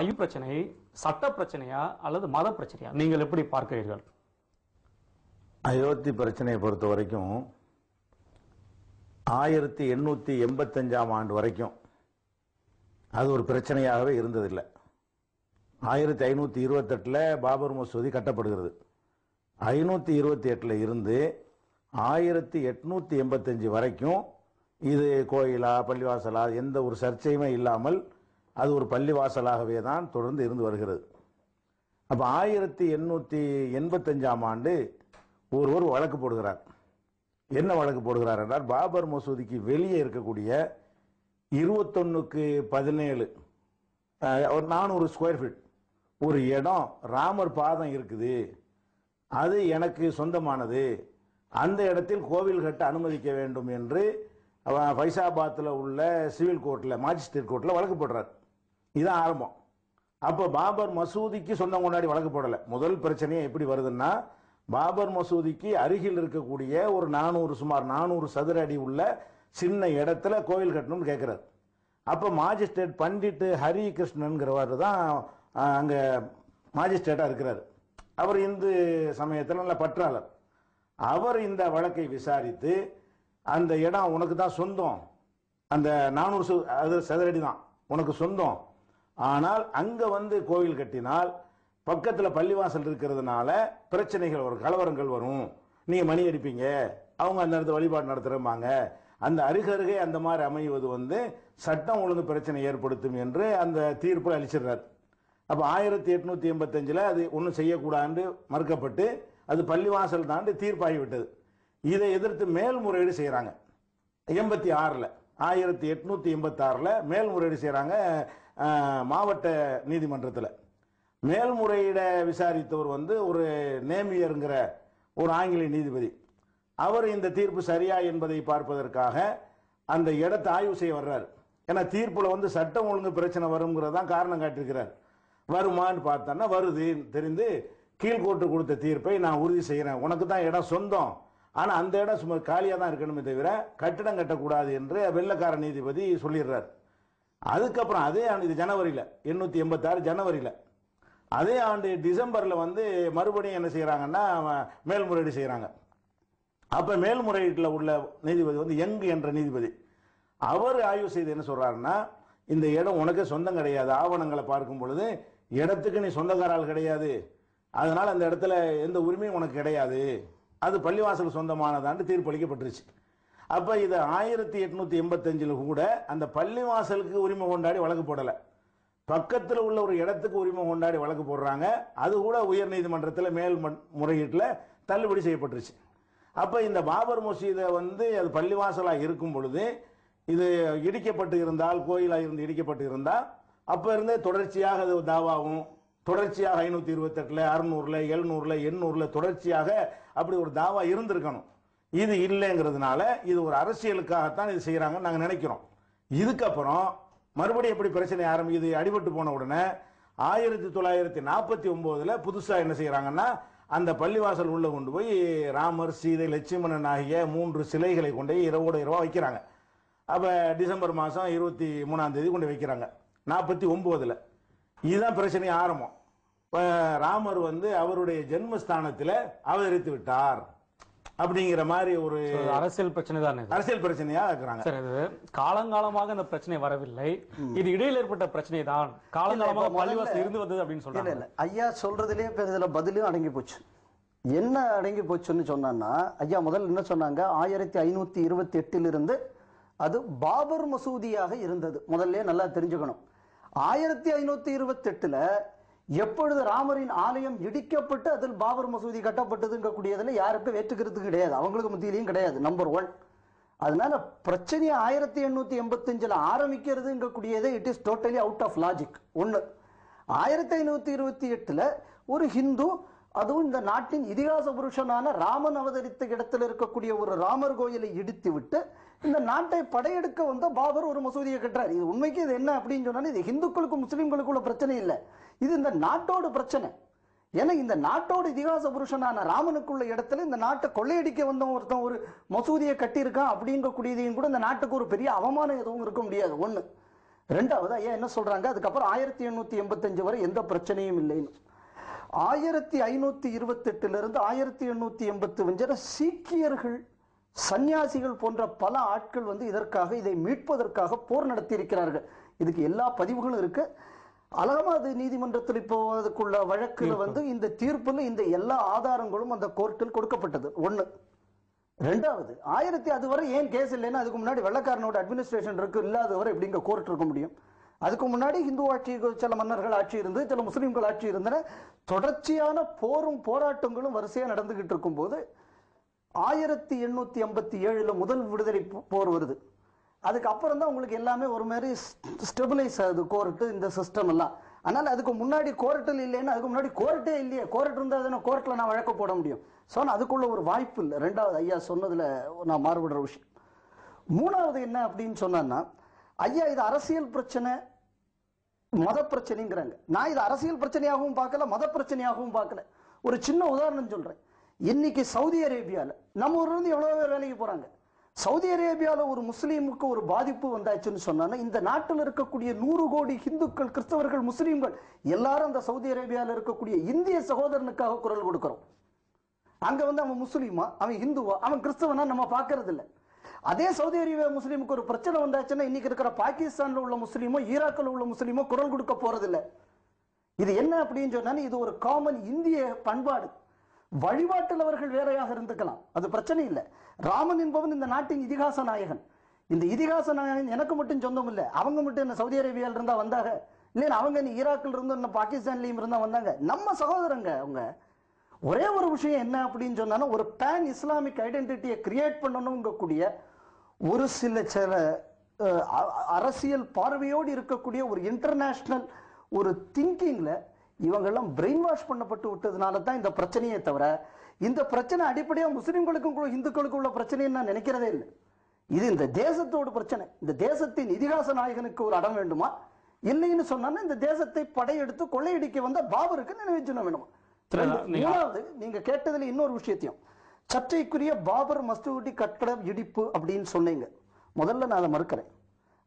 ஐயோ பிரச்சனை சட்ட பிரச்சனையா அல்லது மத பிரச்சனையா நீங்கள் எப்படி பார்க்கிறீர்கள்? அயோத்தி பிரச்சனையை பொறுத்த வரைக்கும் 1885 ஆண்டு வரைக்கும் அது ஒரு பிரச்சனையாகவே இருந்ததில்லை. 1528 பாபர் மசூதி கட்டப்படுகிறது. 528 இருந்து 1885 வரைக்கும் இது கோயிலா பள்ளிவாசலா எந்த ஒரு சர்ச்சையுமே இல்லாமல் அது ஒரு பள்ளிவாசலாகவே தான் தொடர்ந்து இருந்து வருகிறது. அப்போ 1885 ஆண்டு ஒருவர் வழக்கு போடுகிறார். என்ன வழக்கு போடுகிறார் என்றால், பாபர் மசூதிக்கு வெளியே இருக்கக்கூடிய 21/17 ஒரு 400 ஸ்கொயர் ஃபீட் ஒரு இடம் ராமர் பாதம் இருக்குது, அது எனக்கு சொந்தமானது, அந்த இடத்தில் கோவில் கட்ட அனுமதிக்க வேண்டும் என்று ஃபைசாபாத்தில் உள்ள சிவில் கோர்ட்டில் மாஜிஸ்ட்ரேட் கோர்ட்டில் வழக்கு போடுறார். இதுதான் ஆரம்பம். அப்போ பாபர் மசூதிக்கு சொந்தம் கொண்டாடி வழக்கு போடலை. முதல் பிரச்சனையே எப்படி வருதுன்னா, பாபர் மசூதிக்கு அருகில் இருக்கக்கூடிய ஒரு சுமார் 400 சதுர அடி உள்ள சின்ன இடத்துல கோவில் கட்டணும்னு கேட்கிறார். அப்போ மாஜிஸ்ட்ரேட் பண்டிட் ஹரி கிருஷ்ணன்கிறவர் தான் அங்கே மாஜிஸ்ட்ரேட்டாக இருக்கிறார். அவர் இந்து சமயத்தில் நல்ல பற்றாளர். அவர் இந்த வழக்கை விசாரித்து, அந்த இடம் உனக்கு தான் சொந்தம், அந்த 400 சதுரடி தான் உனக்கு சொந்தம், ஆனால் அங்கே வந்து கோவில் கட்டினால் பக்கத்தில் பள்ளிவாசல் இருக்கிறதுனால பிரச்சனைகள் வரும், கலவரங்கள் வரும், நீங்கள் மணி அடிப்பீங்க, அவங்க அந்த இடத்துல வழிபாடு நடத்துகிறாங்க, அந்த அருகருகே அந்த மாதிரி அமைவது வந்து சட்டம் ஒழுங்கு பிரச்சனை ஏற்படுத்தும் என்று அந்த தீர்ப்பில் அளிச்சிடுறார். அப்போ 1885 அது ஒன்றும் செய்யக்கூடாது மறுக்கப்பட்டு அது பள்ளிவாசல் தாண்டி தீர்ப்பாகிவிட்டது. இதை எதிர்த்து மேல்முறையீடு செய்கிறாங்க. 1886 மேல்முறையீடு செய்கிறாங்க மாவட்ட நீதிமன்றத்தில். மேல்முறையீடை விசாரித்தவர் வந்து ஒரு நேமியருங்கிற ஒரு ஆங்கில நீதிபதி. அவர் இந்த தீர்ப்பு சரியா என்பதை பார்ப்பதற்காக அந்த இடத்தை ஆய்வு செய்ய வர்றார். ஏன்னா தீர்ப்பில் வந்து சட்டம் ஒழுங்கு பிரச்சனை வருங்கிறதான் காரணம் காட்டியிருக்கிறார். வருமானு பார்த்தோன்னா வருது தெரிந்து, கீழ்கோர்ட்டு கொடுத்த தீர்ப்பை நான் உறுதி செய்கிறேன், உனக்கு தான் இடம் சொந்தம், ஆனால் அந்த இடம் சும்மா காலியாக தான் இருக்கணுமே தவிர கட்டிடம் கட்டக்கூடாது என்று வெள்ளக்கார நீதிபதி சொல்லிடுறார். அதுக்கப்புறம் அதே ஆண்டு, இது ஜனவரியில் 886 ஜனவரியில், அதே ஆண்டு டிசம்பரில் வந்து மறுபடியும் என்ன செய்கிறாங்கன்னா மேல்முறையீடு செய்கிறாங்க. அப்போ மேல்முறையீட்டில் உள்ள நீதிபதி வந்து யங் என்ற நீதிபதி, அவர் ஆய்வு செய்து என்ன சொல்கிறாருன்னா, இந்த இடம் உனக்கு சொந்தம் கிடையாது, ஆவணங்களை பார்க்கும் பொழுது இடத்துக்கு நீ சொந்தக்காரால் கிடையாது, அதனால் அந்த இடத்துல எந்த உரிமையும் உனக்கு கிடையாது, அது பள்ளிவாசல் சொந்தமானதான்னு தீர்ப்பளிக்கப்பட்டுருச்சு. அப்போ இது 1885 கூட அந்த பள்ளிவாசலுக்கு உரிமை கொண்டாடி வழக்கு போடலை, பக்கத்தில் உள்ள ஒரு இடத்துக்கு உரிமை கொண்டாடி வழக்கு போடுறாங்க. அது கூட உயர் நீதிமன்றத்தில் மேல் முறையீட்டில் தள்ளுபடி செய்யப்பட்டுருச்சு. அப்போ இந்த பாபர் மசூதை வந்து அது பள்ளிவாசலாக இருக்கும் பொழுது இது இடிக்கப்பட்டு இருந்தால், கோயிலாக இருந்து இடிக்கப்பட்டு இருந்தால், அப்போ இருந்தே தொடர்ச்சியாக அது தாவாகும், தொடர்ச்சியாக 528, 600, 700, 800 தொடர்ச்சியாக அப்படி ஒரு தாவா இருந்திருக்கணும். இது இல்லைங்கிறதுனால இது ஒரு அரசியலுக்காகத்தான் இது செய்கிறாங்கன்னு நாங்கள் நினைக்கிறோம். இதுக்கப்புறம் மறுபடியும் எப்படி பிரச்சனை ஆரம்பிக்குது, அடிபட்டு போன உடனே 1949 புதுசாக என்ன செய்கிறாங்கன்னா, அந்த பள்ளிவாசல் உள்ள கொண்டு போய் ராமர், சீதை, லட்சுமணன் ஆகிய 3 சிலைகளை கொண்டு போய் இரவோட இரவா வைக்கிறாங்க. அப்போ டிசம்பர் மாதம் 23 கொண்டு வைக்கிறாங்க 49. இதுதான் பிரச்சனை ஆரம்பம். ராமர் வந்து அவருடைய ஜென்மஸ்தானத்தில் அவதரித்து விட்டார் அப்படிங்கிற மாதிரி ஒரு அரசியல் பிரச்சனை தானே, அரசியல் பிரச்சனையா இருக்கிறாங்க. சரி, இது காலங்காலமாக இந்த பிரச்சனை வரவில்லை, இது இடையில் ஏற்பட்ட பிரச்சனை தான், காலங்காலமாக பள்ளிவாசல் இருந்து வந்தது அப்படின்னு சொல்றாங்க. ஐயா சொல்றதுலயே இதுல பதிலும் அடங்கி போச்சு. என்ன அடங்கி போச்சுன்னு சொன்னா, ஐயா முதல்ல என்ன சொன்னாங்க, 1528 இருந்து அது பாபர் மசூதியாக இருந்தது. முதல்ல நல்லா தெரிஞ்சுக்கணும். 1528 எப்பொழுது ராமரின் ஆலயம் இடிக்கப்பட்டு அதில் பாபர் மசூதி கட்டப்பட்டதுங்கக்கூடியதுல யாருக்கும் வேற்றுக்கிறது கிடையாது, அவங்களுக்கு மத்தியிலையும் கிடையாது. நம்பர் 1. அதனால பிரச்சனை 1885 ஆரம்பிக்கிறதுங்கக்கூடியது it is totally out of logic. 1. 1528 ஒரு ஹிந்து, அதுவும் இந்த நாட்டின் இதிகாச புருஷனான ராமன் அவதரித்த இடத்துல இருக்கக்கூடிய ஒரு ராமர் கோயிலை இடித்து விட்டு இந்த நாட்டை படையெடுக்க வந்த பாபர் ஒரு மசூதியை கட்டுறாரு. இது உண்மைக்கு இது என்ன அப்படின்னு சொன்னா, இது ஹிந்துக்களுக்கும் முஸ்லிம்களுக்குள்ள பிரச்சனை இல்லை, இது இந்த நாட்டோட பிரச்சனை. ஏன்னா இந்த நாட்டோட இதிகாச புருஷனான ராமனுக்குள்ள இடத்துல இந்த நாட்டை கொள்ளையடிக்க வந்தவன் ஒருத்தன் ஒரு மசூதியை கட்டியிருக்கான் அப்படிங்கக்கூடியதையும் கூட இந்த நாட்டுக்கு ஒரு பெரிய அவமானம் எதுவும் இருக்க முடியாது. 1. ரெண்டாவது ஐயா என்ன சொல்றாங்க, அதுக்கப்புறம் 1885 வரை எந்த பிரச்சனையும் இல்லைன்னு. 1528 இருந்து 1885 சீக்கியர்கள், சன்னியாசிகள் போன்ற பல ஆட்கள் வந்து இதற்காக, இதை மீட்பதற்காக போர் நடத்தி இருக்கிறார்கள். இதுக்கு எல்லா பதிவுகளும் இருக்கு. அலகாபாத் நீதிமன்றத்தில் இப்போ அதுக்குள்ள வழக்குல வந்து இந்த தீர்ப்புல இந்த எல்லா ஆதாரங்களும் அந்த கோர்ட்டில் கொடுக்கப்பட்டது. ஒண்ணு. ரெண்டாவது, அதுவரை ஏன் கேஸ் இல்லைன்னா, அதுக்கு முன்னாடி வெள்ளக்காரனோட அட்மினிஸ்ட்ரேஷன் இருக்கு, இல்லாதவரை எப்படிங்க கோர்ட் இருக்க முடியும்? அதுக்கு முன்னாடி இந்து ஆட்சி, சில மன்னர்கள் ஆட்சி இருந்து, சில முஸ்லீம்கள் ஆட்சி இருந்தன. தொடர்ச்சியான போரும் போராட்டங்களும் வரிசையா நடந்துகிட்டு இருக்கும் போது 1887 முதல் விடுதலை போர் வருது. அதுக்கப்புறம் தான் உங்களுக்கு எல்லாமே ஒரு மாதிரி ஸ்டெபிலைஸ் ஆகுது கோர்ட்டு, இந்த சிஸ்டம் எல்லாம். அதனால அதுக்கு முன்னாடி கோர்ட்டில் இல்லைன்னா, அதுக்கு முன்னாடி கோர்ட்டே இல்லையே, கோர்ட் இருந்தால் தானே கோர்ட்டில் நான் வழக்கு போட முடியும். ஸோ அதுக்குள்ள ஒரு வாய்ப்பு இல்லை. ரெண்டாவது ஐயா சொன்னதுல நான் மாறுபடுற விஷயம். மூணாவது என்ன அப்படின்னு சொன்னா, ஐயா இது அரசியல் பிரச்சனை, மத பிரச்சனைங்கிறாங்க. நான் இது அரசியல் பிரச்சனையாகவும் பார்க்கல, மத பிரச்சனையாகவும் பார்க்கல. ஒரு சின்ன உதாரணம் சொல்றேன். இன்னைக்கு சவுதி அரேபியாவில் நம்ம ஊர்ல இருந்து எவ்வளவு பேர் வேலைக்கு போறாங்க. சவுதி அரேபியாவில் ஒரு முஸ்லீமுக்கு ஒரு பாதிப்பு வந்தாச்சுன்னு சொன்னா, இந்த நாட்டில் இருக்கக்கூடிய 100 கோடி இந்துக்கள், கிறிஸ்தவர்கள், முஸ்லீம்கள் எல்லாரும் அந்த சவுதி அரேபியாவில் இருக்கக்கூடிய இந்திய சகோதரனுக்காக குரல் கொடுக்கிறோம். அங்க வந்து அவன் முஸ்லீமா, அவன் இந்துவா, அவன் கிறிஸ்தவனா நம்ம பார்க்கறது இல்லை. அதே சவுதி அரேபியா முஸ்லீமுக்கு ஒரு பிரச்சனை வந்தாச்சுன்னா, இன்னைக்கு இருக்கிற பாகிஸ்தான்ல உள்ள முஸ்லீமோ, ஈராக்கில் உள்ள முஸ்லீமோ குரல் கொடுக்க போறதில்லை. இது என்ன அப்படின்னு சொன்னா, இது ஒரு காமன் இந்திய பண்பாடு. வழிபாட்டில் அவர்கள் வேறையாக இருந்துக்கலாம், அது பிரச்சனை இல்லை. ராமன் என்பவன் இந்த நாட்டின் இதிகாச நாயகன். இந்த இதிகாச நாயகன் எனக்கு மட்டும் சொந்தம் இல்லை. அவங்க மட்டும் என்ன சவுதி அரேபியால இருந்தா வந்தாங்க இல்லையா? அவங்க ஈராக்கில் இருந்து பாகிஸ்தான்லயும் இருந்தா வந்தாங்க. நம்ம சகோதரங்க அவங்க. ஒரே ஒரு விஷயம் என்ன அப்படின்னு சொன்னா, ஒரு பேன் இஸ்லாமிக் ஐடென்டிட்டியை கிரியேட் பண்ணணுங்கக்கூடிய ஒரு சில அரசியல் பார்வையோடு இருக்கக்கூடிய ஒரு இன்டர்நேஷனல் ஒரு திங்கிங்ல இவங்கெல்லாம் பிரெயின் வாஷ் பண்ணப்பட்டு விட்டதுனால தான் இந்த பிரச்சனையே தவிர, இந்த பிரச்சனை அடிப்படையா முஸ்லிம்களுக்கும் இந்துக்களுக்கும் உள்ள பிரச்சனைன்னு நான் நினைக்கிறதே இல்லை. இது இந்த தேசத்தோட பிரச்சனை. இந்த தேசத்தின் இதிகாச நாயகனுக்கு ஒரு இடம் வேண்டுமா? இல்லைன்னு சொன்னா இந்த தேசத்தை படையெடுத்து கொள்ளையடிக்க வந்த பாபருக்கு நினைவு சின்னம் வேணுமா? மூணாவது, நீங்க கேட்டதுல இன்னொரு விஷயத்தையும், சர்ச்சைக்குரிய பாபர் மசூதி கட்டடம் இடிப்பு அப்படின்னு சொன்னீங்க. முதல்ல நான் அதை மறுக்கிறேன்.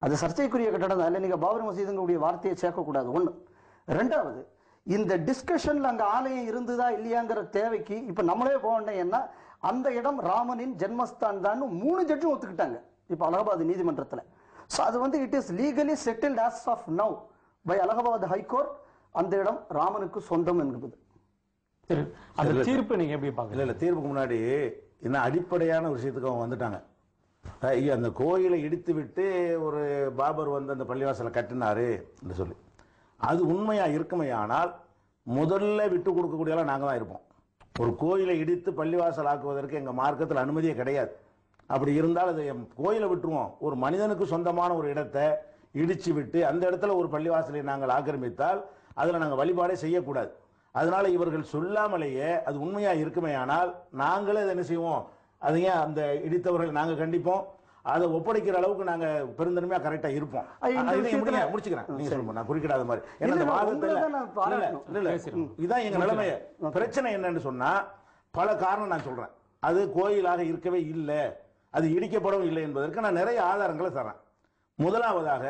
அது சர்ச்சைக்குரிய கட்டடம் தான். இல்லை, நீங்க பாபர் மசூதிங்களுடைய வார்த்தையை சேர்க்கக்கூடாது. ஒண்ணு. ரெண்டாவது, இந்த டிஸ்கஷன்ல அங்க ஆலயம் இருந்ததா இல்லையாங்கிற தேவைக்கு இப்ப நம்மளே போனேன்னா, அந்த இடம் ராமனின் ஜென்மஸ்தான் தான் 3 ஜட்ஜும் ஒத்துக்கிட்டாங்க இப்ப அலகாபாத் நீதிமன்றத்துல. சோ அது வந்து it is legally settled as of now by Allahabad high court. அந்த இடம் ராமனுக்கு சொந்தம் என்கிறது. அந்த தீர்ப்பு நீங்க எப்படி பாக்கல? இல்ல, தீர்ப்புக்கு முன்னாடி என்ன அடிப்படையான விஷயத்துக்கு அவங்க வந்துட்டாங்க. அந்த கோயிலை இடித்து விட்டு ஒரு பாபர் வந்து அந்த பள்ளிவாசலை கட்டினாரு என்று சொல்லி, அது உண்மையா இருக்குமையானால் முதல்ல விட்டு கொடுக்கக்கூடியலாம் நாங்க தான் இருப்போம். ஒரு கோயிலை இடித்து பள்ளிவாசல் ஆக்குவதற்கு எங்க மார்க்கத்தில் அனுமதியே கிடையாது. அப்படி இருந்தால் அதை கோயிலை விட்டுருவோம். ஒரு மனிதனுக்கு சொந்தமான ஒரு இடத்தை இடிச்சு விட்டு அந்த இடத்துல ஒரு பள்ளிவாசலை நாங்கள் ஆக்கிரமித்தால் அதுல நாங்கள் வழிபாடே செய்யக்கூடாது. அதனால இவர்கள் சொல்லாமலேயே அது உண்மையா இருக்குமையானால் நாங்களே அதை என்ன செய்வோம், அதையே அந்த இடித்தவர்களை நாங்க கண்டிப்போம். அதை ஒப்படைக்கிற அளவுக்கு நாங்க பெருந்தன்மையா கரெக்டா இருப்போம். முடிச்சுக்கிறேன், நீங்க சொல்லுங்க, நான் குறிக்கிடாத மாதிரி. இதுதான் எங்க நிலைமை. பிரச்சனை என்னன்னு சொன்னா, பல காரணம் நான் சொல்றேன். அது கோயிலாக இருக்கவே இல்லை, அது இடிக்கப்படவும் இல்லை என்பதற்கு நான் நிறைய ஆதாரங்களை தரேன். முதலாவதாக,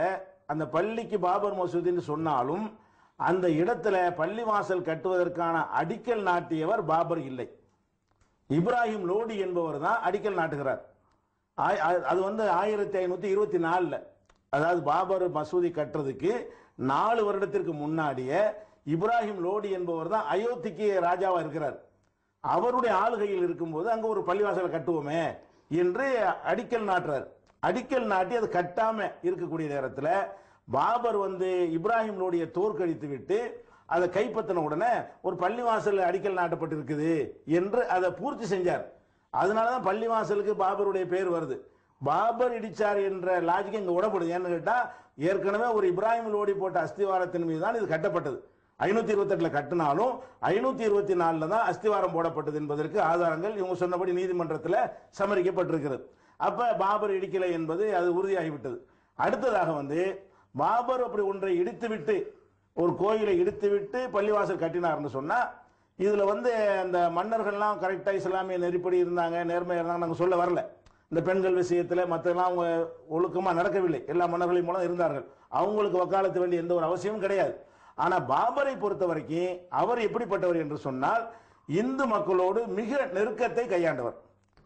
அந்த பள்ளிக்கு பாபர் மசூதின்னு சொன்னாலும் அந்த இடத்துல பள்ளிவாசல் கட்டுவதற்கான அடிக்கல் நாட்டியவர் பாபர் இல்லை, இப்ராஹிம் லோடி என்பவர் தான் அடிக்கல் நாட்டுகிறார். அது வந்து 1524, அதாவது பாபர் மசூதி கட்டுறதுக்கு 4 வருடத்திற்கு முன்னாடியே இப்ராஹிம் லோடி என்பவர் தான் அயோத்திக்கு ராஜாவா இருக்கிறார். அவருடைய ஆளுகையில் இருக்கும்போது அங்க ஒரு பள்ளிவாசலை கட்டுவோமே என்று அடிக்கல் நாட்டுறார். அடிக்கல் நாட்டி அது கட்டாம இருக்கக்கூடிய நேரத்தில் பாபர் வந்து இப்ராஹிம் லோடியை தோற்கடித்து விட்டு அதை கைப்பற்றின உடனே ஒரு பள்ளிவாசல் அடிக்கல் நாட்டப்பட்டிருக்குது என்று அதை பூர்த்தி செஞ்சார். அதனாலதான் பள்ளிவாசலுக்கு பாபருடைய பேர் வருது. பாபர் இடிச்சார் என்ற லாஜிக் இங்க உடப்படுது. ஏன்னு கேட்டா, ஏற்கனவே ஒரு இப்ராஹிம் லோடி போட்ட அஸ்திவாரத்தின் மீது தான் இது கட்டப்பட்டது. 528 கட்டினாலும் 524 தான் அஸ்திவாரம் போடப்பட்டது என்பதற்கு ஆதாரங்கள் இவங்க சொன்னபடி நீதிமன்றத்தில் சமரிக்கப்பட்டிருக்கிறது. அப்ப பாபர் இடிக்கலை என்பது அது உறுதியாகிவிட்டது. அடுத்ததாக வந்து பாபர் அப்படி ஒன்றை இடித்துவிட்டு, ஒரு கோயிலை இடித்துவிட்டு பள்ளிவாசல் கட்டினார்னு சொன்னா, இதுல வந்து அந்த மன்னர்கள்லாம் கரெக்டா இஸ்லாமிய நெறிப்படி இருந்தாங்க, நேர்மையா இருந்தாங்க நாங்க சொல்ல வரல. இந்த பெண்கள் விஷயத்தில் மற்றெல்லாம் அவங்க ஒழுக்கமாக நடக்கவில்லை. எல்லா மன்னர்களின் மூலம் இருந்தார்கள். அவங்களுக்கு வக்காலத்து வேண்டிய எந்த ஒரு அவசியமும் கிடையாது. ஆனால் பாபரை பொறுத்த வரைக்கும் அவர் எப்படிப்பட்டவர் என்று சொன்னால், இந்து மக்களோடு மிக நெருக்கத்தை கையாண்டவர்.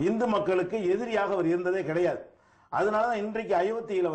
இந்து மக்களுக்கு எதிரியாக அவர் இருந்ததே கிடையாது. அதனால தான் இன்றைக்கு அயோத்தியில்